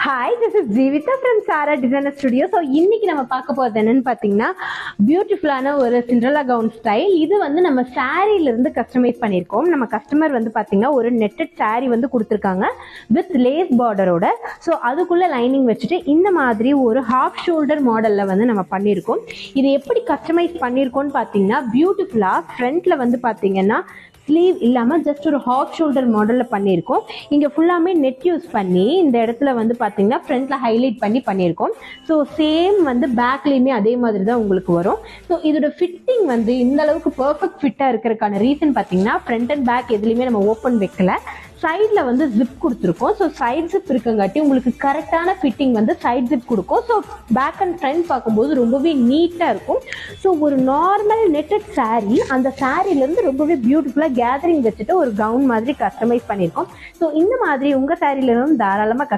Hi, this is Jeevitha from Sara designer studio. So இன்னைக்கு நம்ம பார்க்க போகிறது என்னன்னு பார்த்தீங்கன்னா, பியூட்டிஃபுல்லான ஒரு சிண்ட்ரெல்லா கவுன் ஸ்டைல். இது வந்து நம்ம சாரீலேருந்து கஸ்டமைஸ் பண்ணியிருக்கோம். நம்ம கஸ்டமர் வந்து பார்த்தீங்கன்னா ஒரு நெட்டட் சாரீ வந்து கொடுத்துருக்காங்க வித் லேஸ் பார்டரோட. ஸோ அதுக்குள்ளே லைனிங் வச்சுட்டு இந்த மாதிரி ஒரு ஹாஃப் ஷோல்டர் மாடலில் வந்து நம்ம பண்ணியிருக்கோம். இது எப்படி கஸ்டமைஸ் பண்ணியிருக்கோம்னு பார்த்தீங்கன்னா, பியூட்டிஃபுல்லாக ஃப்ரண்ட்டில் வந்து பார்த்தீங்கன்னா ஸ்லீவ் இல்லாமல் ஜஸ்ட் ஒரு ஹாஃப் ஷோல்டர் மாடலில் பண்ணியிருக்கோம். இங்கே ஃபுல்லாமே நெட் யூஸ் பண்ணி இந்த இடத்துல வந்து பார்த்தீங்கன்னா ஃப்ரண்ட்டில் ஹைலைட் பண்ணியிருக்கோம். ஸோ சேம் வந்து பேக்லேயுமே அதே மாதிரி தான் உங்களுக்கு வரும். ஸோ இதோட ஃபிட்டிங் வந்து இந்த அளவுக்கு பர்ஃபெக்ட் ஃபிட்டாக இருக்கிறதுக்கான ரீசன் பார்த்தீங்கன்னா, ஃப்ரண்ட் அண்ட் பேக் எதுலேயுமே நம்ம ஓப்பன் வைக்கல, சைடில் வந்து ஜிப் கொடுத்துருக்கோம். ஸோ சைட் ஜிப் இருக்கங்காட்டி உங்களுக்கு கரெக்டான ஃபிட்டிங் வந்து சைட் ஜிப் கொடுக்கும். ஸோ பேக் அண்ட் ஃப்ரண்ட் பார்க்கும்போது ரொம்பவே நீட்டாக இருக்கும். ஸோ ஒரு நார்மல் நெட்டட் சாரீ, அந்த சாரீலேருந்து ரொம்பவே பியூட்டிஃபுல்லாக கேதரிங் வச்சுட்டு ஒரு கவுன் மாதிரி கஸ்டமைஸ் பண்ணியிருக்கோம். ஸோ இந்த மாதிரி உங்கள் சாரீலேருந்து தாராளமாக